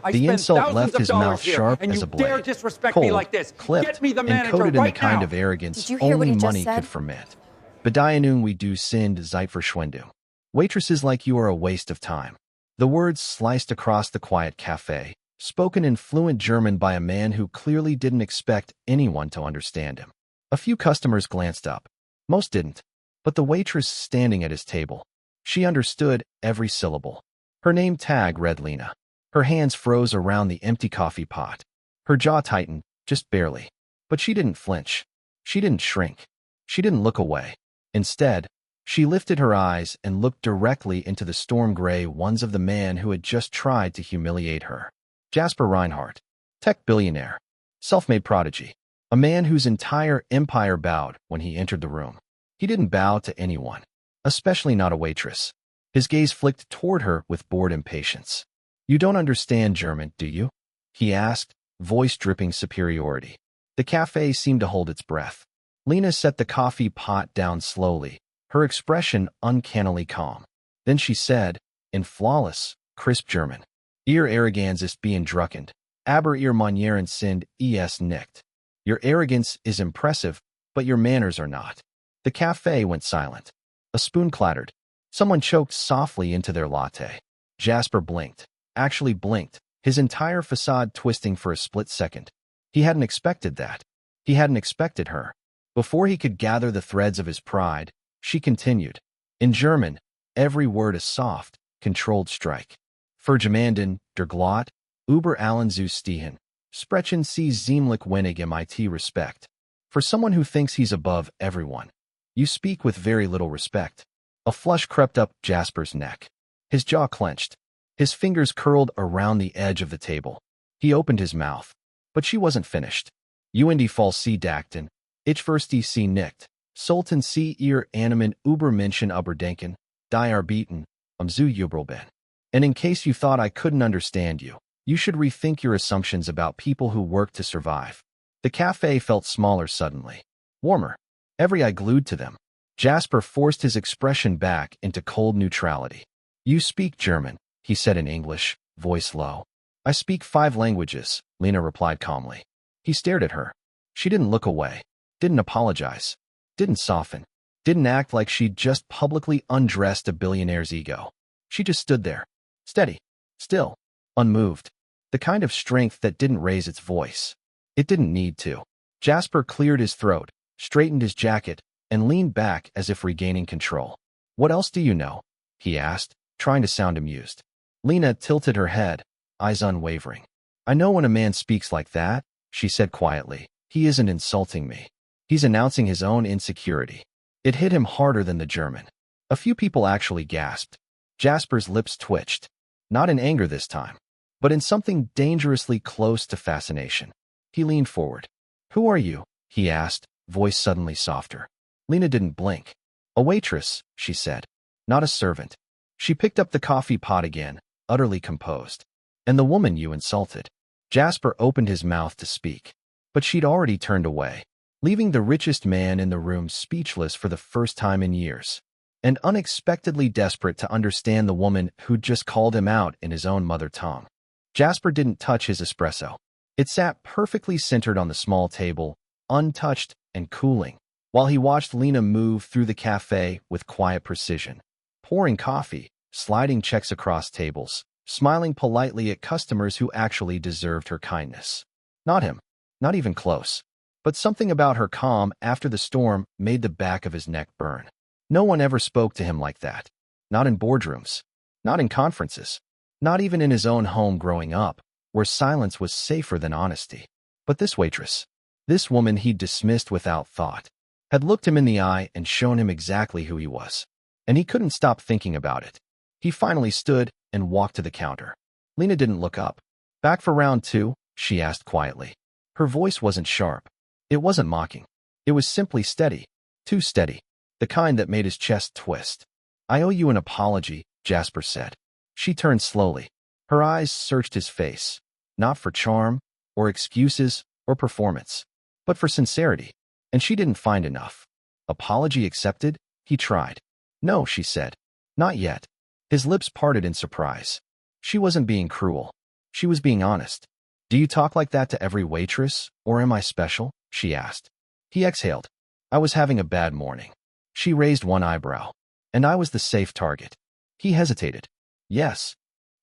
I The spend insult thousands left of his dollars mouth here, sharp and as you a blade, dare disrespect me cold, like this. clipped, Get me the and manager coated in the right kind now. of arrogance Did you hear what only he just money said? could ferment. Bedienung wie du sind Zeit verschwendung. Waitresses like you are a waste of time. The words sliced across the quiet cafe, spoken in fluent German by a man who clearly didn't expect anyone to understand him. A few customers glanced up. Most didn't. But the waitress standing at his table. She understood every syllable. Her name tag read Lina. Her hands froze around the empty coffee pot. Her jaw tightened, just barely. But she didn't flinch. She didn't shrink. She didn't look away. Instead, she lifted her eyes and looked directly into the storm-gray ones of the man who had just tried to humiliate her. Jasper Reinhardt, tech billionaire, self-made prodigy, a man whose entire empire bowed when he entered the room. He didn't bow to anyone, especially not a waitress. His gaze flicked toward her with bored impatience. "You don't understand German, do you?" he asked, voice dripping superiority. The cafe seemed to hold its breath. Lina set the coffee pot down slowly, her expression uncannily calm. Then she said, in flawless, crisp German, "Ihr Arrogance ist beeindruckend, aber Ihr Manieren sind es nicht." Your arrogance is impressive, but your manners are not. The cafe went silent. A spoon clattered. Someone choked softly into their latte. Jasper blinked, actually blinked, his entire facade twisting for a split second. He hadn't expected that. He hadn't expected her. Before he could gather the threads of his pride, she continued. In German, every word a soft, controlled strike. Verjemanden, der Glot, über allen zu stehen. Sprechen Sie ziemlich wenig mit respect. For someone who thinks he's above everyone, you speak with very little respect. A flush crept up Jasper's neck. His jaw clenched. His fingers curled around the edge of the table. He opened his mouth. But she wasn't finished. "You in die Fall Sie dachten, ich verstehe Sie nicht. Sollten Sie Ihr Animen über Menschen überdenken, die Arbeiten, zu übel bin. And in case you thought I couldn't understand you, you should rethink your assumptions about people who work to survive." The cafe felt smaller suddenly. Warmer. Every eye glued to them. Jasper forced his expression back into cold neutrality. "You speak German," he said in English, voice low. "I speak 5 languages," Lina replied calmly. He stared at her. She didn't look away, didn't apologize, didn't soften, didn't act like she'd just publicly undressed a billionaire's ego. She just stood there, steady, still, unmoved. The kind of strength that didn't raise its voice. It didn't need to. Jasper cleared his throat, straightened his jacket, and leaned back as if regaining control. "What else do you know?" he asked, trying to sound amused. Lina tilted her head, eyes unwavering. "I know when a man speaks like that," she said quietly. "He isn't insulting me. He's announcing his own insecurity." It hit him harder than the German. A few people actually gasped. Jasper's lips twitched. Not in anger this time, but in something dangerously close to fascination. He leaned forward. "Who are you?" he asked, voice suddenly softer. Lina didn't blink. "A waitress," she said. "Not a servant." She picked up the coffee pot again, utterly composed. "And the woman you insulted." Jasper opened his mouth to speak, but she'd already turned away, leaving the richest man in the room speechless for the first time in years, and unexpectedly desperate to understand the woman who'd just called him out in his own mother tongue. Jasper didn't touch his espresso. It sat perfectly centered on the small table, untouched and cooling, while he watched Lina move through the cafe with quiet precision, pouring coffee, sliding checks across tables, smiling politely at customers who actually deserved her kindness. Not him, not even close. But something about her calm after the storm made the back of his neck burn. No one ever spoke to him like that. Not in boardrooms, not in conferences, not even in his own home growing up, where silence was safer than honesty. But this waitress, this woman he'd dismissed without thought, had looked him in the eye and shown him exactly who he was. And he couldn't stop thinking about it. He finally stood and walked to the counter. Lina didn't look up. "Back for round 2?" she asked quietly. Her voice wasn't sharp. It wasn't mocking. It was simply steady. Too steady. The kind that made his chest twist. "I owe you an apology," Jasper said. She turned slowly. Her eyes searched his face. Not for charm, or excuses, or performance, but for sincerity. And she didn't find enough. "Apology accepted?" He tried. "No," she said. "Not yet." His lips parted in surprise. She wasn't being cruel. She was being honest. Do you talk like that to every waitress, or am I special? She asked. He exhaled. I was having a bad morning. She raised one eyebrow. And I was the safe target. He hesitated. Yes.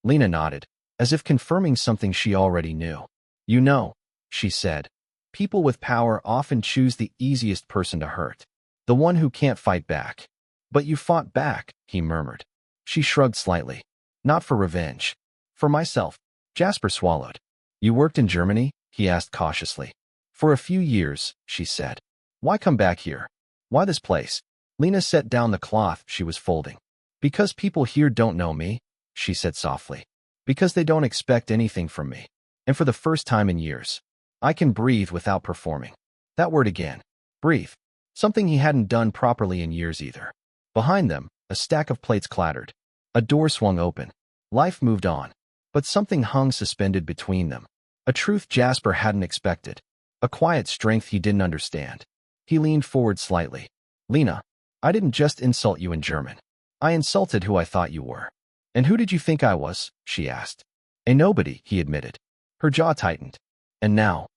Lina nodded, as if confirming something she already knew. You know, she said. People with power often choose the easiest person to hurt. The one who can't fight back. But you fought back, he murmured. She shrugged slightly. Not for revenge. For myself. Jasper swallowed. You worked in Germany? He asked cautiously. For a few years, she said. Why come back here? Why this place? Lina set down the cloth she was folding. Because people here don't know me, she said softly. Because they don't expect anything from me. And for the first time in years, I can breathe without performing. That word again. Breathe. Something he hadn't done properly in years either. Behind them, a stack of plates clattered. A door swung open. Life moved on. But something hung suspended between them. A truth Jasper hadn't expected. A quiet strength he didn't understand. He leaned forward slightly. Lina, I didn't just insult you in German. I insulted who I thought you were. And who did you think I was? She asked. A nobody, he admitted. Her jaw tightened. And now?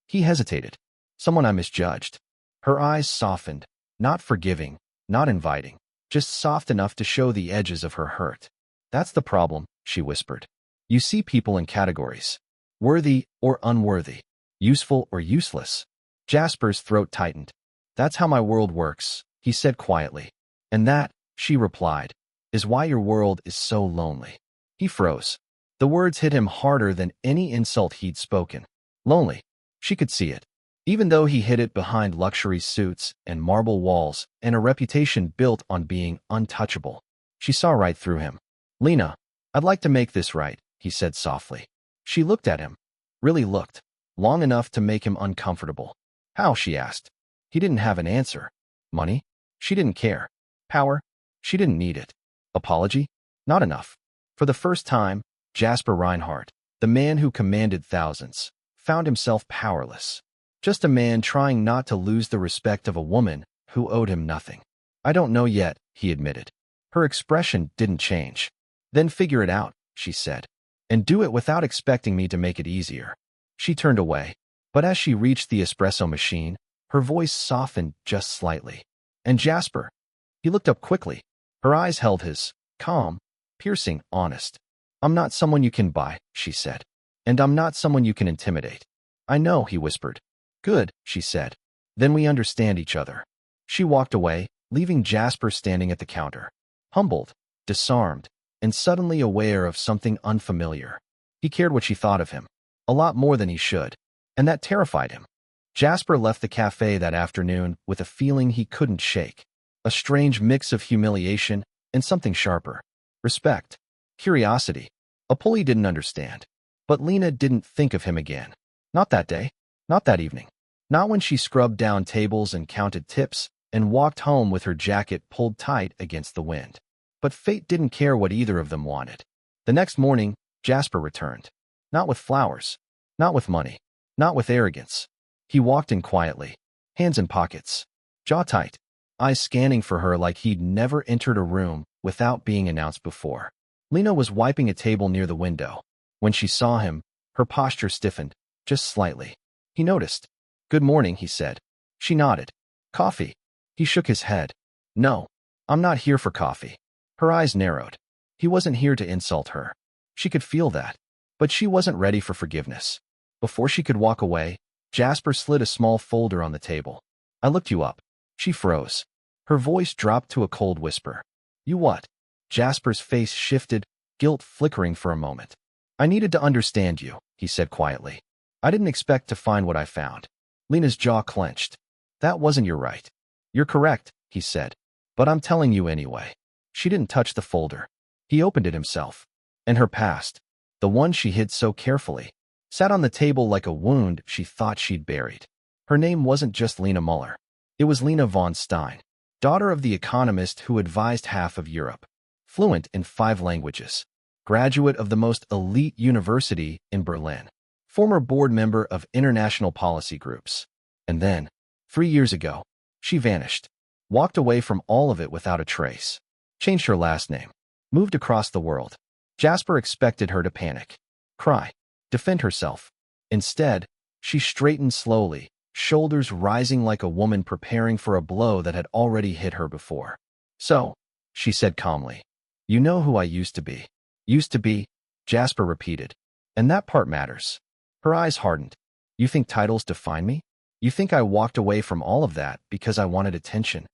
He hesitated. Someone I misjudged. Her eyes softened, not forgiving, not inviting, just soft enough to show the edges of her hurt. That's the problem, she whispered. You see people in categories. Worthy or unworthy. Useful or useless. Jasper's throat tightened. That's how my world works, he said quietly. And that, she replied, is why your world is so lonely. He froze. The words hit him harder than any insult he'd spoken. Lonely. She could see it. Even though he hid it behind luxury suits and marble walls and a reputation built on being untouchable. She saw right through him. Lina, I'd like to make this right, he said softly. She looked at him. Really looked. Long enough to make him uncomfortable. How, she asked. He didn't have an answer. Money? She didn't care. Power? She didn't need it. Apology? Not enough. For the first time, Jasper Reinhardt, the man who commanded thousands, found himself powerless. Just a man trying not to lose the respect of a woman who owed him nothing. I don't know yet, he admitted. Her expression didn't change. Then figure it out, she said. And do it without expecting me to make it easier. She turned away, but as she reached the espresso machine, her voice softened just slightly. And Jasper? He looked up quickly. Her eyes held his, calm, piercing, honest. I'm not someone you can buy, she said. And I'm not someone you can intimidate. I know, he whispered. Good, she said. Then we understand each other. She walked away, leaving Jasper standing at the counter. Humbled, disarmed, and suddenly aware of something unfamiliar. He cared what she thought of him. A lot more than he should. And that terrified him. Jasper left the cafe that afternoon with a feeling he couldn't shake. A strange mix of humiliation and something sharper. Respect. Curiosity. A pull he didn't understand. But Lina didn't think of him again. Not that day. Not that evening. Not when she scrubbed down tables and counted tips and walked home with her jacket pulled tight against the wind. But fate didn't care what either of them wanted. The next morning, Jasper returned. Not with flowers. Not with money. Not with arrogance. He walked in quietly, hands in pockets, jaw tight, eyes scanning for her like he'd never entered a room without being announced before. Lina was wiping a table near the window. When she saw him, her posture stiffened, just slightly. He noticed. Good morning, he said. She nodded. Coffee. He shook his head. No, I'm not here for coffee. Her eyes narrowed. He wasn't here to insult her. She could feel that. But she wasn't ready for forgiveness. Before she could walk away, Jasper slid a small folder on the table. I looked you up. She froze. Her voice dropped to a cold whisper. You what? Jasper's face shifted, guilt flickering for a moment. I needed to understand you, he said quietly. I didn't expect to find what I found. Lina's jaw clenched. That wasn't your right. You're correct, he said. But I'm telling you anyway. She didn't touch the folder. He opened it himself. And her past, the one she hid so carefully, sat on the table like a wound she thought she'd buried. Her name wasn't just Lina Muller. It was Lina von Stein, daughter of the economist who advised half of Europe, fluent in 5 languages, graduate of the most elite university in Berlin, former board member of international policy groups. And then, 3 years ago, she vanished, walked away from all of it without a trace, changed her last name, moved across the world. Jasper expected her to panic, cry, defend herself. Instead, she straightened slowly, shoulders rising like a woman preparing for a blow that had already hit her before. "So," she said calmly, "you know who I used to be." "Used to be," Jasper repeated. "And that part matters." Her eyes hardened. "You think titles define me? You think I walked away from all of that because I wanted attention?"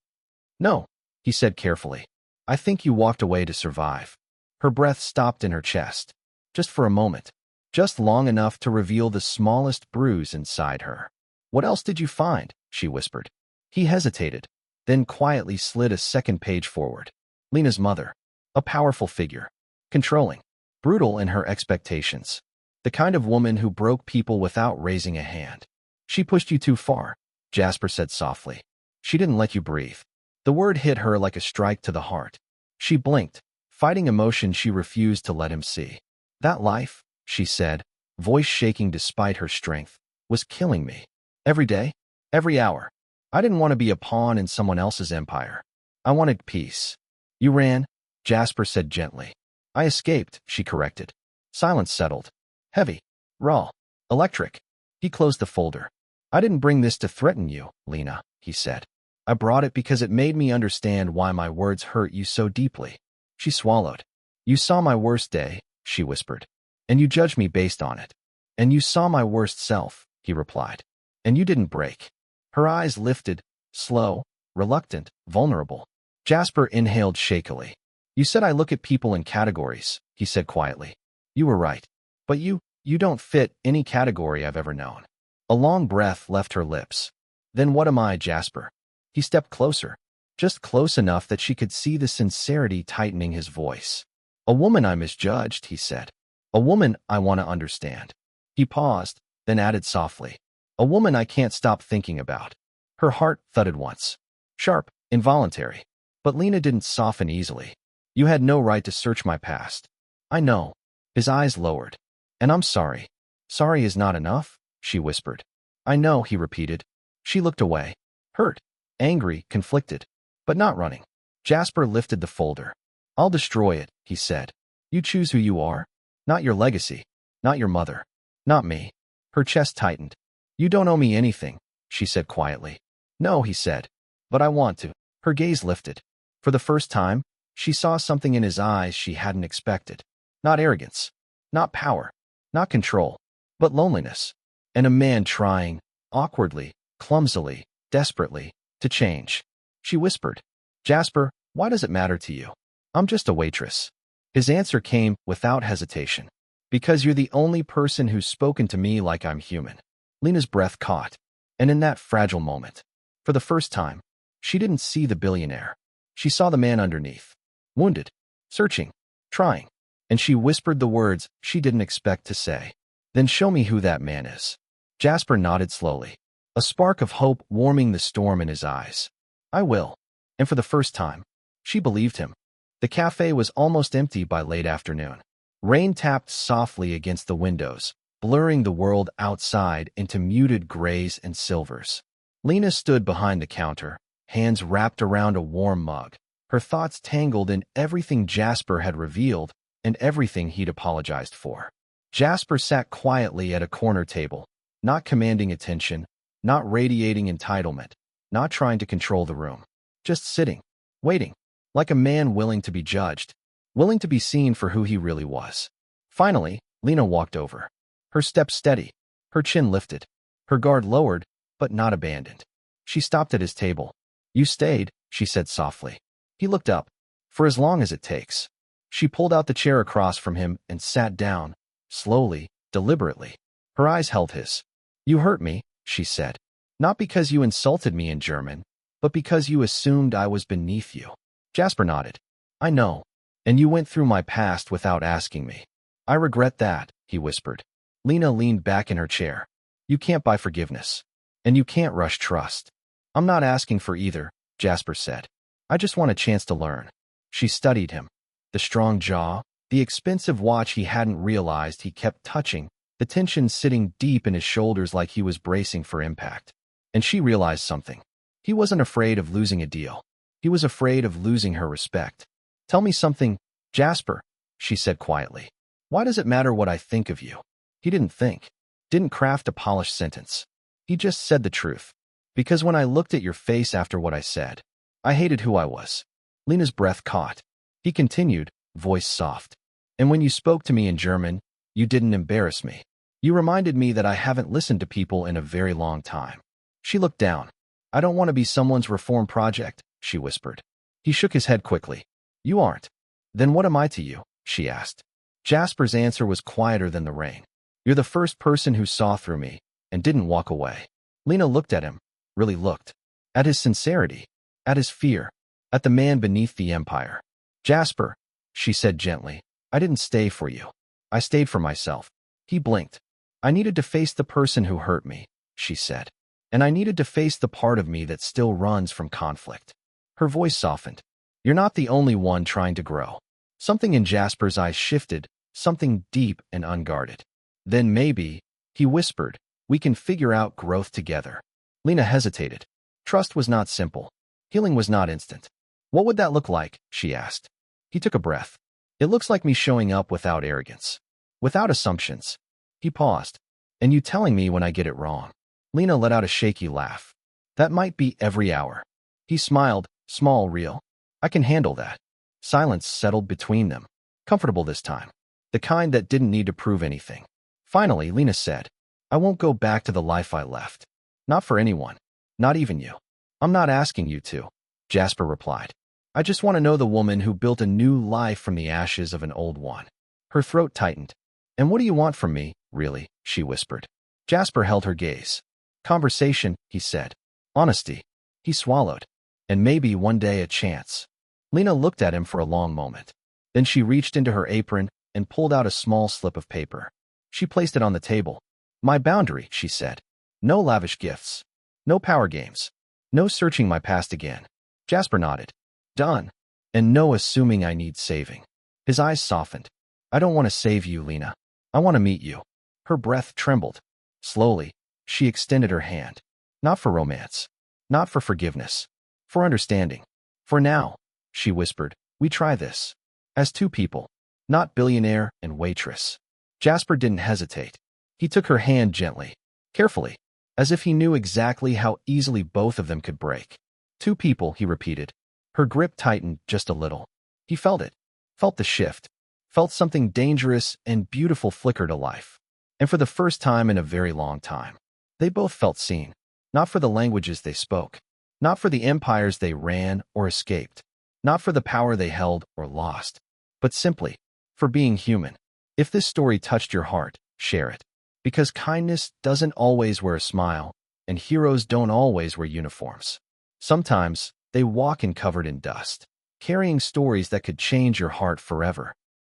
"No," he said carefully. "I think you walked away to survive." Her breath stopped in her chest. Just for a moment. Just long enough to reveal the smallest bruise inside her. "What else did you find?" she whispered. He hesitated, then quietly slid a second page forward. Lina's mother. A powerful figure. Controlling. Brutal in her expectations. The kind of woman who broke people without raising a hand. "She pushed you too far," Jasper said softly. "She didn't let you breathe." The word hit her like a strike to the heart. She blinked, fighting emotion she refused to let him see. "That life," she said, voice shaking despite her strength, "was killing me. Every day, every hour. I didn't want to be a pawn in someone else's empire. I wanted peace." "You ran," Jasper said gently. "I escaped," she corrected. Silence settled. Heavy. Raw. Electric. He closed the folder. "I didn't bring this to threaten you, Lina," he said. "I brought it because it made me understand why my words hurt you so deeply." She swallowed. "You saw my worst day," she whispered, "and you judged me based on it. And you saw my worst self," he replied, "and you didn't break." Her eyes lifted, slow, reluctant, vulnerable. Jasper inhaled shakily. "You said I look at people in categories," he said quietly. "You were right. But you don't fit any category I've ever known." A long breath left her lips. "Then what am I, Jasper?" He stepped closer, just close enough that she could see the sincerity tightening his voice. "A woman I misjudged," he said. "A woman I want to understand." He paused, then added softly, "A woman I can't stop thinking about." Her heart thudded once. Sharp, involuntary. But Lina didn't soften easily. "You had no right to search my past." "I know." His eyes lowered. "And I'm sorry." "Sorry is not enough," she whispered. "I know," he repeated. She looked away. Hurt, angry, conflicted, but not running. Jasper lifted the folder. "I'll destroy it," he said. "You choose who you are. Not your legacy. Not your mother. Not me." Her chest tightened. "You don't owe me anything," she said quietly. "No," he said. "But I want to." Her gaze lifted. For the first time, she saw something in his eyes she hadn't expected. Not arrogance. Not power. Not control. But loneliness. And a man trying, awkwardly, clumsily, desperately, to change. She whispered, "Jasper, why does it matter to you?" "I'm just a waitress." His answer came without hesitation. "Because you're the only person who's spoken to me like I'm human." Lina's breath caught. And in that fragile moment, for the first time, she didn't see the billionaire. She saw the man underneath. Wounded. Searching. Trying. And she whispered the words she didn't expect to say. "Then show me who that man is." Jasper nodded slowly, a spark of hope warming the storm in his eyes. "I will." And for the first time, she believed him. The cafe was almost empty by late afternoon. Rain tapped softly against the windows, blurring the world outside into muted grays and silvers. Lina stood behind the counter, hands wrapped around a warm mug, her thoughts tangled in everything Jasper had revealed and everything he'd apologized for. Jasper sat quietly at a corner table, not commanding attention, not radiating entitlement, not trying to control the room. Just sitting, waiting, like a man willing to be judged, willing to be seen for who he really was. Finally, Lina walked over. Her step steady, her chin lifted, her guard lowered, but not abandoned. She stopped at his table. "You stayed," she said softly. He looked up. "For as long as it takes." She pulled out the chair across from him and sat down, slowly, deliberately. Her eyes held his. "You hurt me," she said. "Not because you insulted me in German, but because you assumed I was beneath you." Jasper nodded. "I know. And you went through my past without asking me." "I regret that," he whispered. Lina leaned back in her chair. "You can't buy forgiveness. And you can't rush trust." "I'm not asking for either," Jasper said. "I just want a chance to learn." She studied him. The strong jaw, the expensive watch he hadn't realized he kept touching, the tension sitting deep in his shoulders like he was bracing for impact. And she realized something. He wasn't afraid of losing a deal. He was afraid of losing her respect. "Tell me something, Jasper," she said quietly. "Why does it matter what I think of you?" He didn't think, didn't craft a polished sentence. He just said the truth. Because when I looked at your face after what I said, I hated who I was. Lina's breath caught. He continued, voice soft. And when you spoke to me in German, you didn't embarrass me. You reminded me that I haven't listened to people in a very long time. She looked down. I don't want to be someone's reform project, she whispered. He shook his head quickly. You aren't. Then what am I to you? She asked. Jasper's answer was quieter than the rain. You're the first person who saw through me and didn't walk away. Lina looked at him, really looked. At his sincerity, at his fear, at the man beneath the empire. Jasper, she said gently, I didn't stay for you. I stayed for myself. He blinked. I needed to face the person who hurt me, she said. And I needed to face the part of me that still runs from conflict. Her voice softened. You're not the only one trying to grow. Something in Jasper's eyes shifted, something deep and unguarded. Then maybe, he whispered, we can figure out growth together. Lina hesitated. Trust was not simple. Healing was not instant. What would that look like? She asked. He took a breath. It looks like me showing up without arrogance. Without assumptions. He paused. And you telling me when I get it wrong. Lina let out a shaky laugh. That might be every hour. He smiled, small, real. I can handle that. Silence settled between them. Comfortable this time. The kind that didn't need to prove anything. Finally, Lina said, I won't go back to the life I left. Not for anyone. Not even you. I'm not asking you to, Jasper replied. I just want to know the woman who built a new life from the ashes of an old one. Her throat tightened. And what do you want from me, really? She whispered. Jasper held her gaze. Conversation, he said. Honesty. He swallowed. And maybe one day a chance. Lina looked at him for a long moment. Then she reached into her apron and pulled out a small slip of paper. She placed it on the table. My boundary, she said. No lavish gifts. No power games. No searching my past again. Jasper nodded. Done. And no assuming I need saving. His eyes softened. I don't want to save you, Lina. I want to meet you. Her breath trembled. Slowly, she extended her hand. Not for romance. Not for forgiveness. For understanding. For now, she whispered, we try this. As two people. Not Billionaire and Waitress. Jasper didn't hesitate. He took her hand gently. Carefully. As if he knew exactly how easily both of them could break. Two people, he repeated. Her grip tightened just a little. He felt it. Felt the shift. Felt something dangerous and beautiful flicker to life. And for the first time in a very long time, they both felt seen. Not for the languages they spoke. Not for the empires they ran or escaped. Not for the power they held or lost. But simply, for being human. If this story touched your heart, share it. Because kindness doesn't always wear a smile, and heroes don't always wear uniforms. Sometimes, they walk in covered in dust, carrying stories that could change your heart forever.